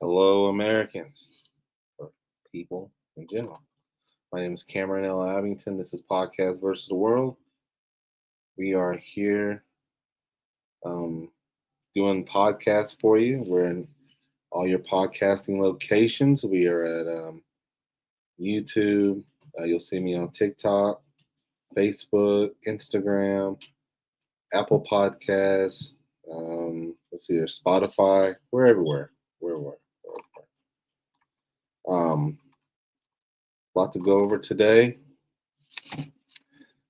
Hello, Americans, or people in general. My name is Cameron L. Abington. This is Podcast versus the World. We are here um, doing podcasts for you. We're in all your podcasting locations. We are at YouTube. You'll see me on TikTok, Facebook, Instagram, Apple Podcasts. Let's see here, Spotify. We're everywhere. We're everywhere. A lot to go over today.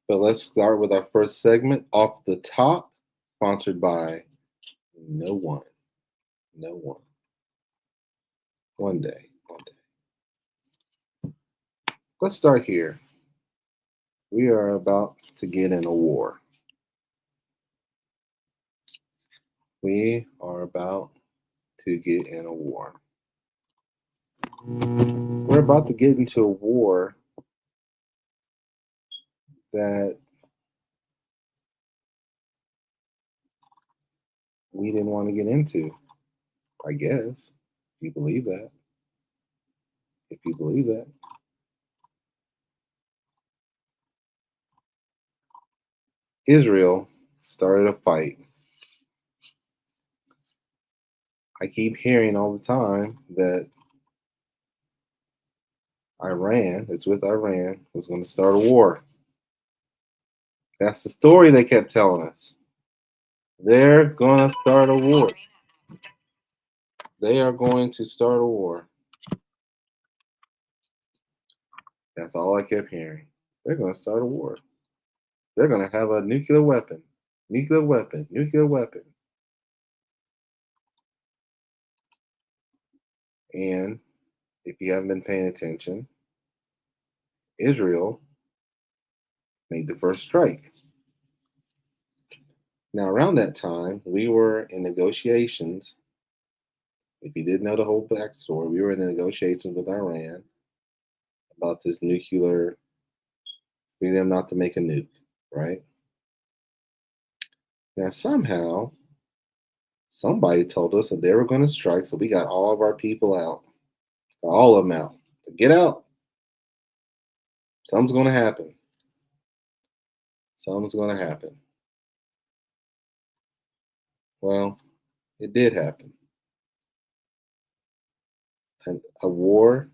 But let's start with our first segment, Off the Top, sponsored by No One. No One. One day. One day. Let's start here. We are about to get in a war. We are about to get in a war. We're about to get into a war that we didn't want to get into, I guess, if you believe that. If you believe that. Israel started a fight. I keep hearing all the time that Iran, it's with Iran, was going to start a war. That's the story they kept telling us. They're going to start a war. They are going to start a war. That's all I kept hearing. They're going to start a war. They're going to have a nuclear weapon. Nuclear weapon. Nuclear weapon. And if you haven't been paying attention, Israel made the first strike. Now, around that time, we were in negotiations. If you didn't know the whole backstory, we were in negotiations with Iran about this nuclear, for them not to make a nuke, right? Now, somehow, somebody told us that they were going to strike, so we got all of our people out, all of them out. So get out. Something's going to happen. Something's going to happen. Well, it did happen. And a war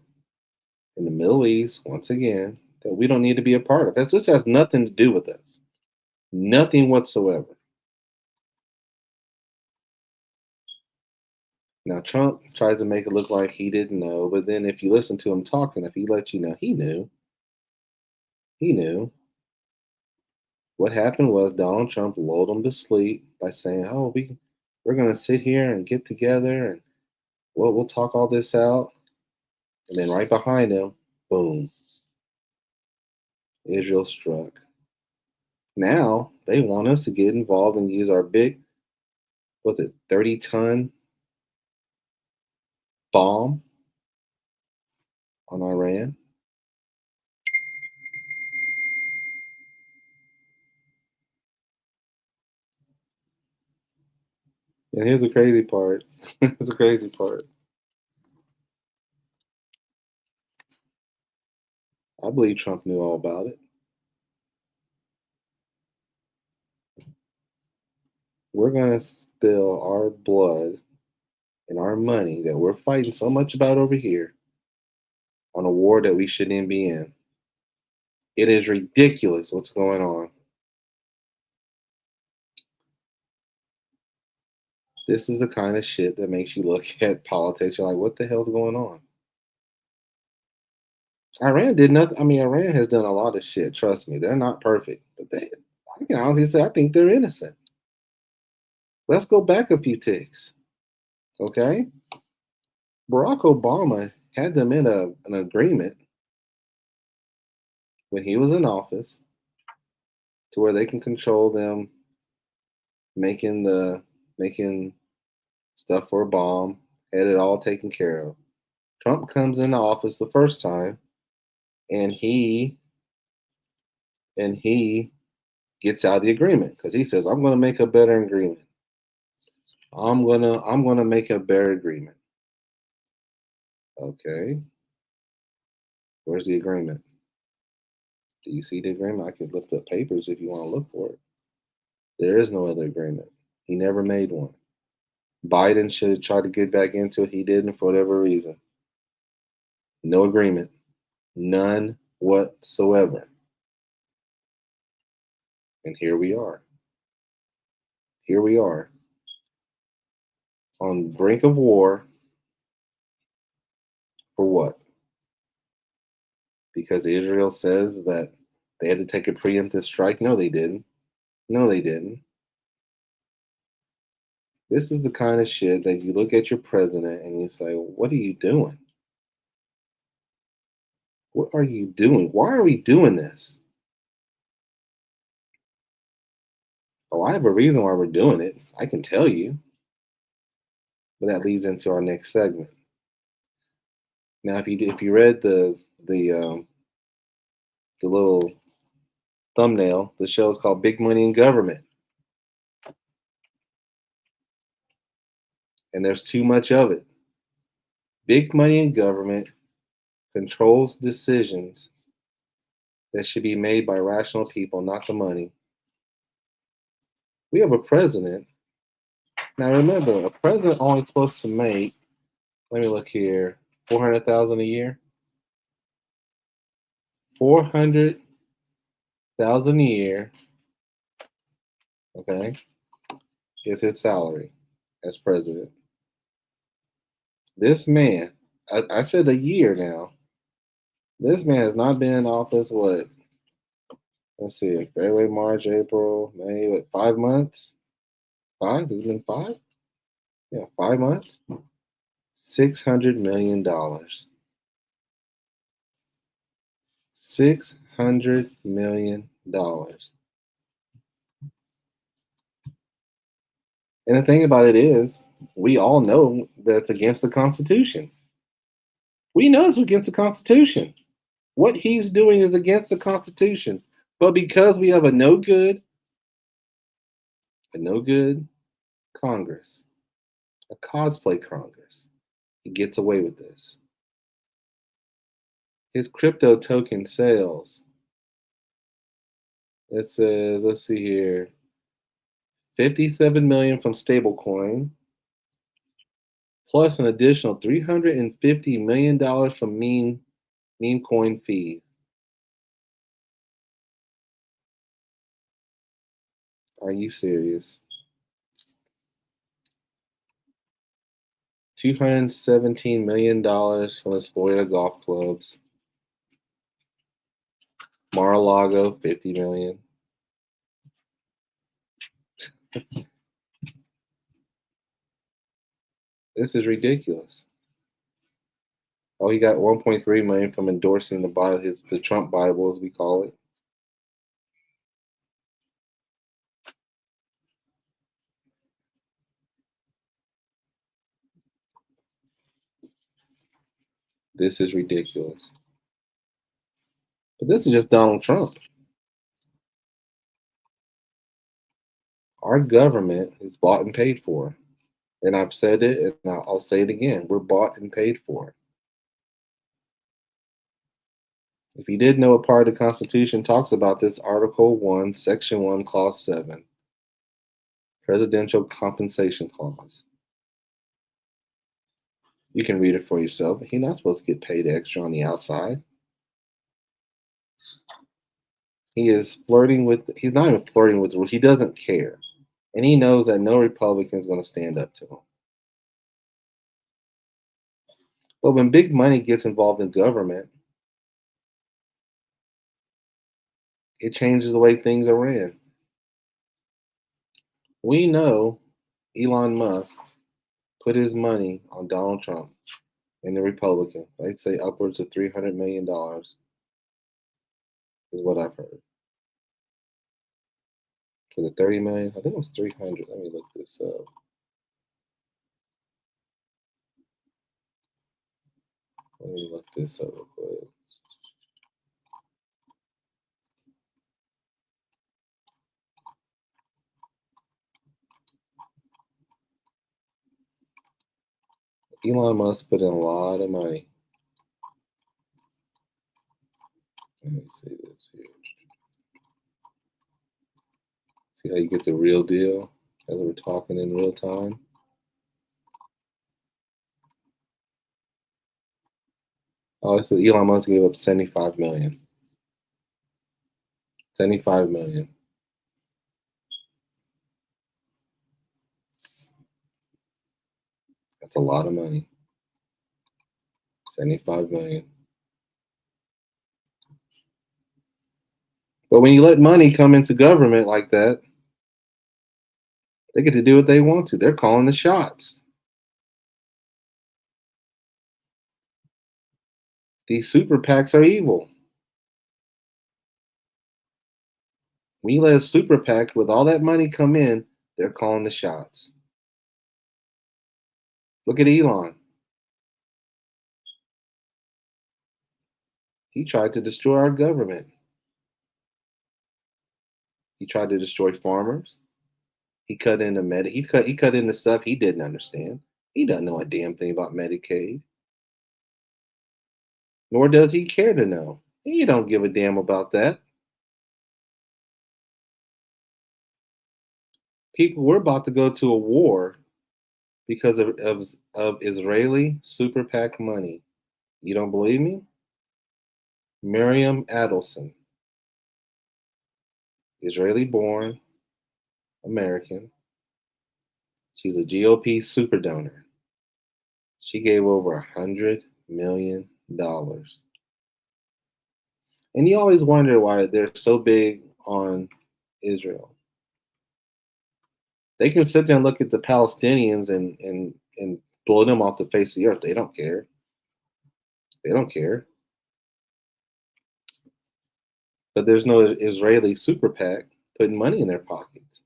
in the Middle East, once again, that we don't need to be a part of. This has nothing to do with us. Nothing whatsoever. Now, Trump tries to make it look like he didn't know, but then if you listen to him talking, if he lets you know, he knew. He knew. What happened was Donald Trump lulled him to sleep by saying, "Oh, we're going to sit here and get together and we'll talk all this out." And then right behind him, boom, Israel struck. Now they want us to get involved and use our big, what's it, 30-ton bomb on Iran. And here's the crazy part. Here's the crazy part. I believe Trump knew all about it. We're going to spill our blood and our money that we're fighting so much about over here on a war that we shouldn't even be in. It is ridiculous what's going on. This is the kind of shit that makes you look at politics. You're like, what the hell's going on? Iran did nothing. I mean, Iran has done a lot of shit. Trust me, they're not perfect, but I can honestly say, I think they're innocent. Let's go back a few ticks, okay? Barack Obama had them in an agreement when he was in office to where they can control them making making stuff for a bomb, had it all taken care of. Trump comes into office the first time, and he gets out of the agreement because he says, "I'm going to make a better agreement. I'm gonna make a better agreement." Okay, where's the agreement? Do you see the agreement? I could lift up papers if you want to look for it. There is no other agreement. He never made one. Biden should have tried to get back into it. He didn't for whatever reason. No agreement. None whatsoever. And here we are. Here we are on the brink of war for what? Because Israel says that they had to take a preemptive strike? No, they didn't. No, they didn't. This is the kind of shit that you look at your president and you say, what are you doing? What are you doing? Why are we doing this? Oh, I have a reason why we're doing it. I can tell you. But that leads into our next segment. Now, if you read the the little thumbnail, the show is called Big Money in Government, and there's too much of it. Big money in government controls decisions that should be made by rational people, not the money. We have a president. Now remember, a president only supposed to make, let me look here, 400,000 a year. 400,000 a year, okay, is his salary as president. This man, I said a year now. This man has not been in office, what? Let's see, February, March, April, May, what, 5 months? Five? Has it been five? Yeah, 5 months. $600 million. $600 million. And the thing about it is, we all know that's against the Constitution. We know it's against the Constitution. What he's doing is against the Constitution. But because we have a no good Congress, a cosplay Congress, he gets away with this. His crypto token sales, it says, let's see here, 57 million from stablecoin, plus an additional $350 million from meme coin fees. Are you serious? $217 million from his Florida golf clubs. Mar-a-Lago, 50 million. This is ridiculous. Oh, he got 1.3 million from endorsing the Bible, the Trump Bible, as we call it. This is ridiculous. But this is just Donald Trump. Our government is bought and paid for. And I've said it, and I'll say it again. We're bought and paid for. If you did know, a part of the Constitution talks about this, Article 1, Section 1, Clause 7, Presidential Compensation Clause. You can read it for yourself. He's not supposed to get paid extra on the outside. He's not even flirting with, he doesn't care. And he knows that no Republican is going to stand up to him. But when big money gets involved in government, it changes the way things are ran. We know Elon Musk put his money on Donald Trump and the Republicans. I'd say upwards of $300 million is what I've heard. For the 30 million, I think it was 300. Let me look this up. Let me look this up real quick. Elon Musk put in a lot of money. Let me see this here. See how you get the real deal as we're talking in real time? Oh, so Elon Musk gave up 75 million. 75 million. That's a lot of money. 75 million. But when you let money come into government like that, they get to do what they want to. They're calling the shots. These super PACs are evil. When you let a super PAC with all that money come in, they're calling the shots. Look at Elon. He tried to destroy our government. He tried to destroy farmers. He cut into he cut into stuff he didn't understand. He doesn't know a damn thing about Medicaid, nor does he care to know. He don't give a damn about that. People, we're about to go to a war because of Israeli super PAC money. You don't believe me? Miriam Adelson, Israeli born American. She's a GOP super donor. She gave over $100 million. And you always wonder why they're so big on Israel. They can sit there and look at the Palestinians and blow them off the face of the earth. They don't care. They don't care. But there's no Israeli super PAC putting money in their pockets.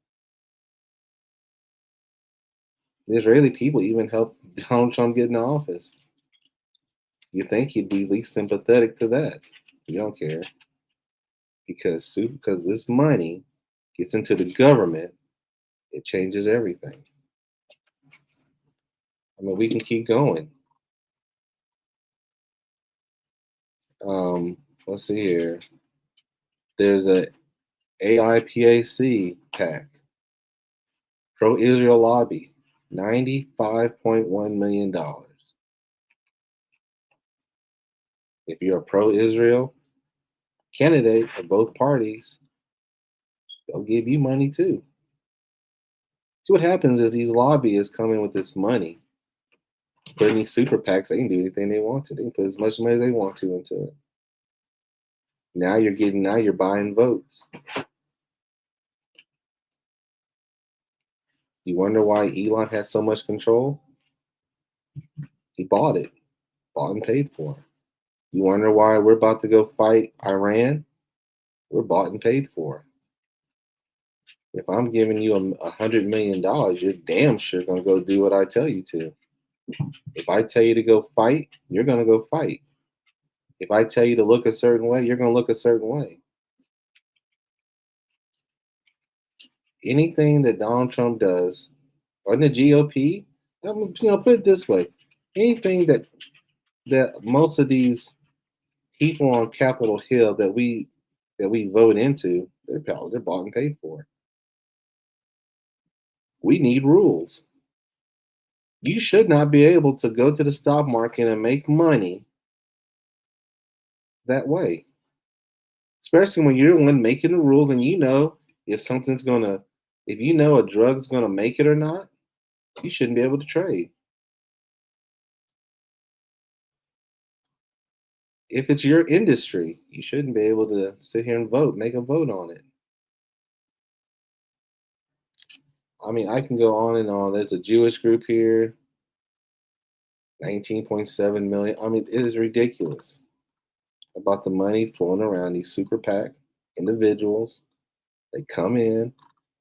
The Israeli people even helped Donald Trump get in office. You think he'd be least sympathetic to that? You don't care because this money gets into the government, it changes everything. I mean, we can keep going. Let's see here. There's a AIPAC PAC, pro-Israel lobby, $95.1 million. If you're a pro-Israel candidate for both parties, they'll give you money too. See what happens is these lobbyists come in with this money, put in these super PACs. They can do anything they want to. They can put as much money as they want to into it. Now you're buying votes. You wonder why Elon has so much control? He bought it, bought and paid for. You wonder why we're about to go fight Iran? We're bought and paid for. If I'm giving you $100 million, you're damn sure gonna go do what I tell you to. If I tell you to go fight, you're gonna go fight. If I tell you to look a certain way, you're gonna look a certain way. Anything that Donald Trump does, or the GOP, put it this way: anything that most of these people on Capitol Hill that we vote into, they're bought and paid for. We need rules. You should not be able to go to the stock market and make money that way, especially when you're the one making the rules and you know if if you know a drug's gonna make it or not, you shouldn't be able to trade. If it's your industry, you shouldn't be able to sit here and make a vote on it. I mean, I can go on and on. There's a Jewish group here, 19.7 million. I mean, it is ridiculous about the money flowing around these super PAC individuals. They come in,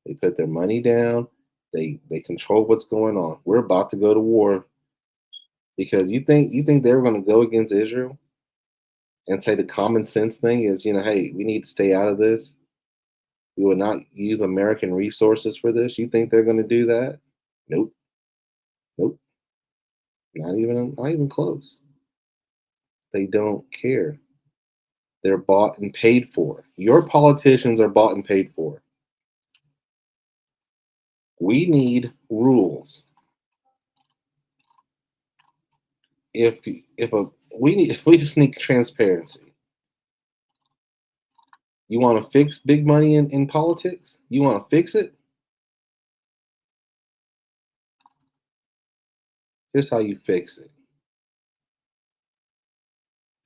they put their money down, they control what's going on. We're about to go to war Because you think they were going to go against Israel and say the common sense thing is, hey, we need to stay out of this. We will not use American resources for this. You think they're going to do that? Nope, nope, not even close. They don't care. They're bought and paid for. Your politicians are bought and paid for. We need rules. If a we just need transparency. You want to fix big money in politics? You want to fix it? Here's how you fix it.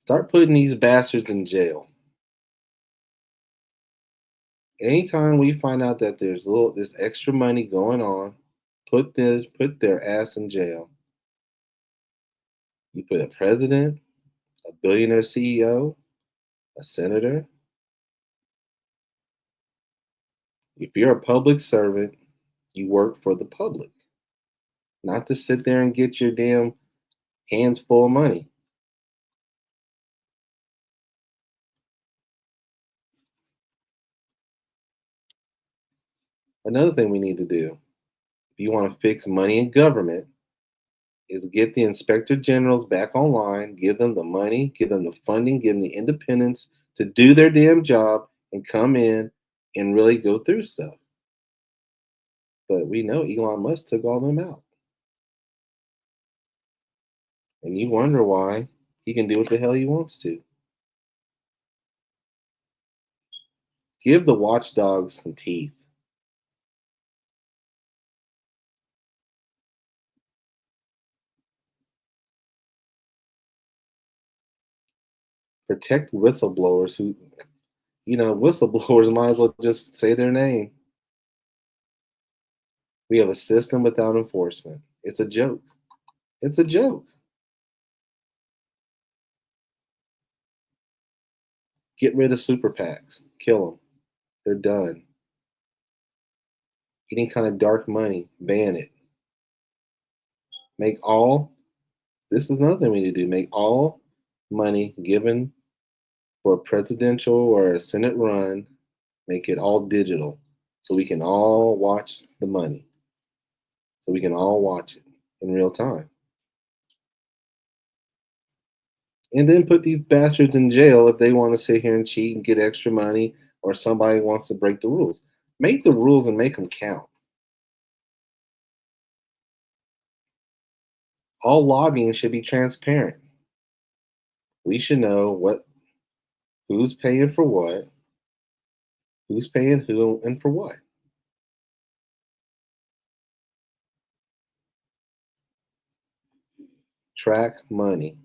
Start putting these bastards in jail. Anytime we find out that there's this extra money going on, put their ass in jail. You put a president, a billionaire CEO, a senator. If you're a public servant, you work for the public, not to sit there and get your damn hands full of money. Another thing we need to do, if you want to fix money in government, is get the inspector generals back online, give them the money, give them the funding, give them the independence to do their damn job and come in and really go through stuff. But we know Elon Musk took all them out. And you wonder why he can do what the hell he wants to. Give the watchdogs some teeth. Protect whistleblowers who, whistleblowers might as well just say their name. We have a system without enforcement. It's a joke. It's a joke. Get rid of super PACs. Kill them. They're done. Any kind of dark money, ban it. Make all, this is another thing we need to do, make all money given for a presidential or a Senate run, make it all digital so we can all watch the money, so we can all watch it in real time. And then put these bastards in jail if they want to sit here and cheat and get extra money or somebody wants to break the rules. Make the rules and make them count. All lobbying should be transparent. We should know who's paying for what, who's paying who, and for what. Track money.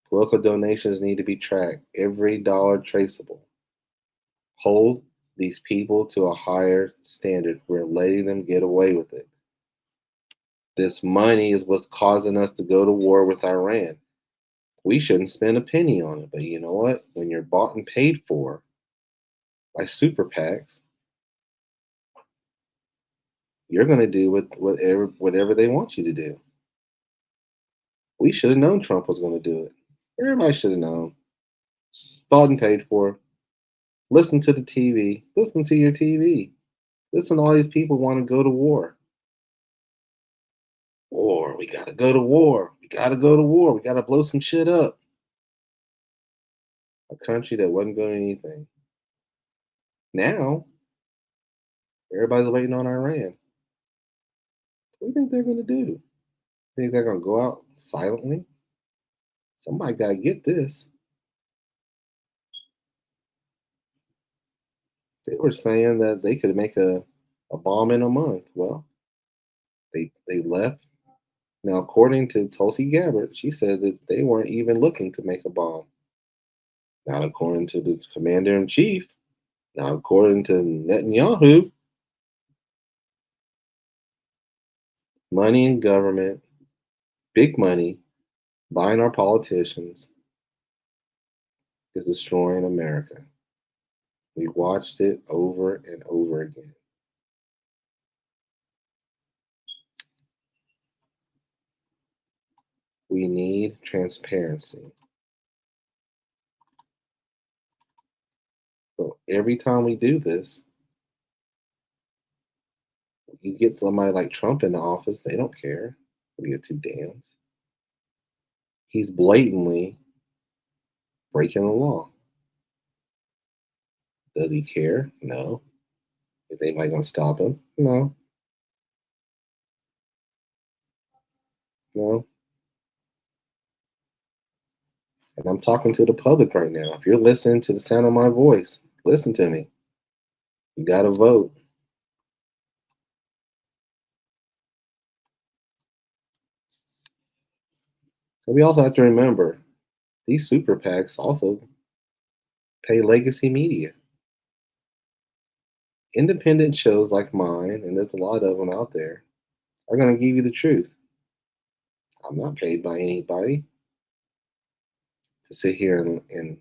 Political donations need to be tracked. Every dollar traceable. Hold these people to a higher standard. We're letting them get away with it. This money is what's causing us to go to war with Iran. We shouldn't spend a penny on it. But you know what? When you're bought and paid for by super PACs, you're going to do whatever they want you to do. We should have known Trump was going to do it. Everybody should have known. Bought and paid for. Listen to the TV. Listen to your TV. Listen, all these people want to go to war. War. We got to go to war. We got to go to war. We got to blow some shit up. A country that wasn't doing anything. Now, everybody's waiting on Iran. What do you think they're going to do? Think they're going to go out silently? Somebody got to get this. They were saying that they could make a bomb in a month. Well, they left. Now, according to Tulsi Gabbard, she said that they weren't even looking to make a bomb. Not according to the commander in chief. Not according to Netanyahu. Money in government, big money, buying our politicians is destroying America. We watched it over and over again. We need transparency. So every time we do this, you get somebody like Trump in the office, they don't care. We give two damns. He's blatantly breaking the law. Does he care? No. Is anybody going to stop him? No. No. And I'm talking to the public right now. If you're listening to the sound of my voice, listen to me. You got to vote. And we also have to remember these super PACs also pay legacy media. Independent shows like mine, and there's a lot of them out there, are going to give you the truth. I'm not paid by anybody to sit here and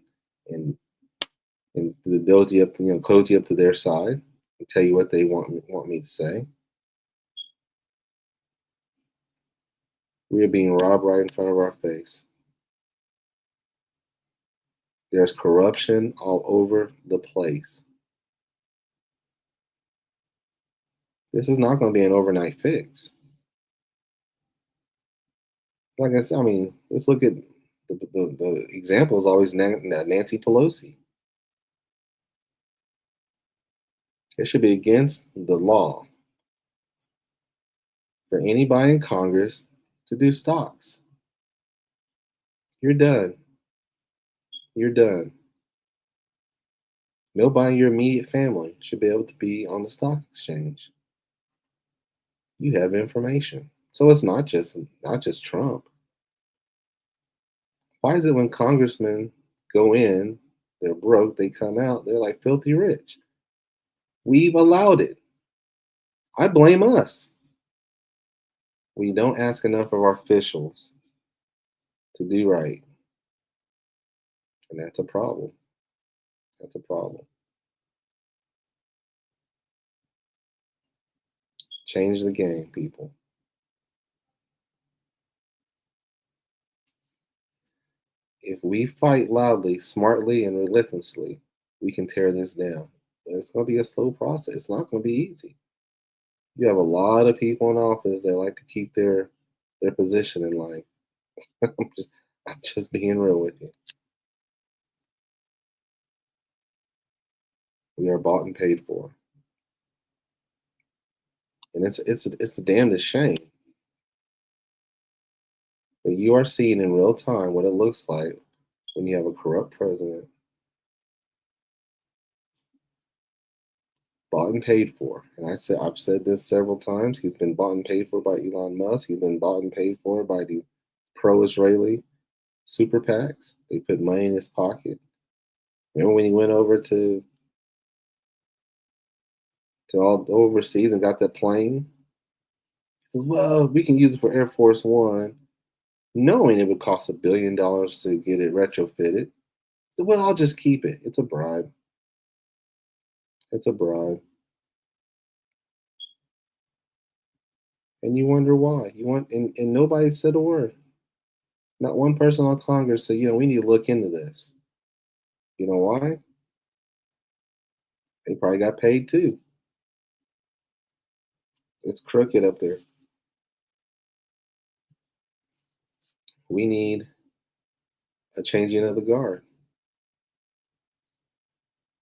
and dozy up, cozy up to their side and tell you what they want me to say. We are being robbed right in front of our face. There's corruption all over the place. This is not going to be an overnight fix. Like I said, I mean, let's look at the example is always Nancy Pelosi. It should be against the law for anybody in Congress to do stocks. You're done. You're done. Nobody in your immediate family should be able to be on the stock exchange. You have information. So it's not just Trump. Why is it when congressmen go in, they're broke, they come out, they're like filthy rich? We've allowed it. I blame us. We don't ask enough of our officials to do right. And that's a problem. That's a problem. Change the game, people. If we fight loudly, smartly, and relentlessly, we can tear this down. But it's going to be a slow process. It's not going to be easy. You have a lot of people in office that like to keep their position in life. I'm just being real with you. We are bought and paid for, and it's the damnedest shame. But you are seeing in real time what it looks like when you have a corrupt president, bought and paid for. And I've said this several times. He's been bought and paid for by Elon Musk. He's been bought and paid for by the pro-Israeli super PACs. They put money in his pocket. Remember when he went over to all overseas and got that plane? He says, well, we can use it for Air Force One, knowing it would cost $1 billion to get it retrofitted. Well, I'll just keep it. It's a bribe. It's a bribe. And you wonder why. And nobody said a word. Not one person on Congress said, we need to look into this. You know why? They probably got paid too. It's crooked up there. We need a changing of the guard.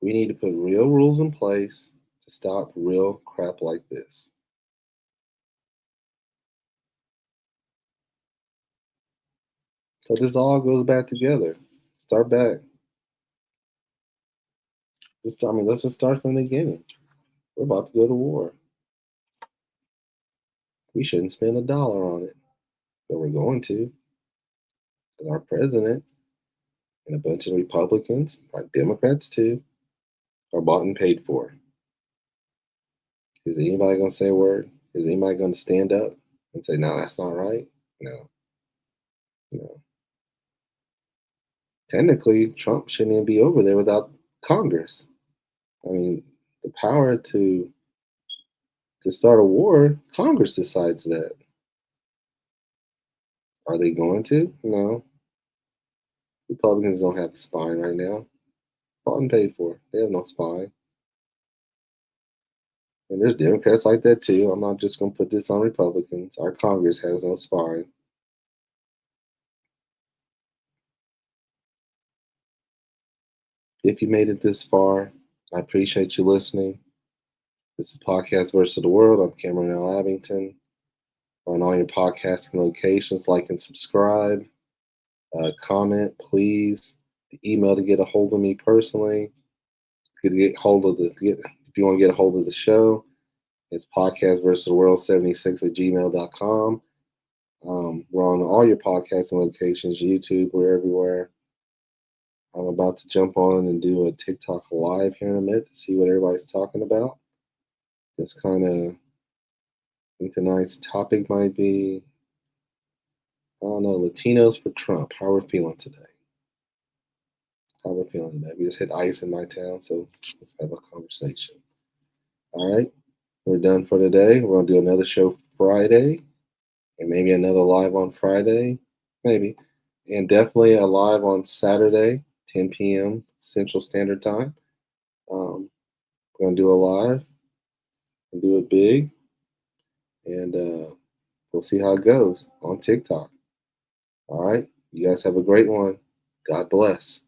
We need to put real rules in place to stop real crap like this. So this all goes back together. Start back. Let's just start from the beginning. We're about to go to war. We shouldn't spend $1 on it, but we're going to. Because our president and a bunch of Republicans, like Democrats too, are bought and paid for. Is anybody going to say a word? Is anybody going to stand up and say, no, that's not right? No, no. Technically, Trump shouldn't even be over there without Congress. I mean, the power to start a war, Congress decides that. Are they going to? No. Republicans don't have a spine right now. Bought and paid for. They have no spine. And there's Democrats like that too. I'm not just going to put this on Republicans. Our Congress has no spine. If you made it this far, I appreciate you listening. This is Podcast Versus the World. I'm Cameron L. Abington. On all your podcasting locations, like and subscribe. Comment, please. The email to get a hold of me personally. If you want to get a hold of the show, it's podcast versus the world 76 at gmail.com. We're on all your podcasting locations, YouTube, we're everywhere. I'm about to jump on and do a TikTok live here in a minute to see what everybody's talking about. Just kind of, I think tonight's topic might be, I don't know, Latinos for Trump. How we're feeling today. How we're feeling today. We just hit ice in my town, so let's have a conversation. All right, we're done for today. We're going to do another show Friday and maybe another live on Friday, maybe. And definitely a live on Saturday, 10 p.m. Central Standard Time. We're going to do a live and do it big. And we'll see how it goes on TikTok. All right. You guys have a great one. God bless.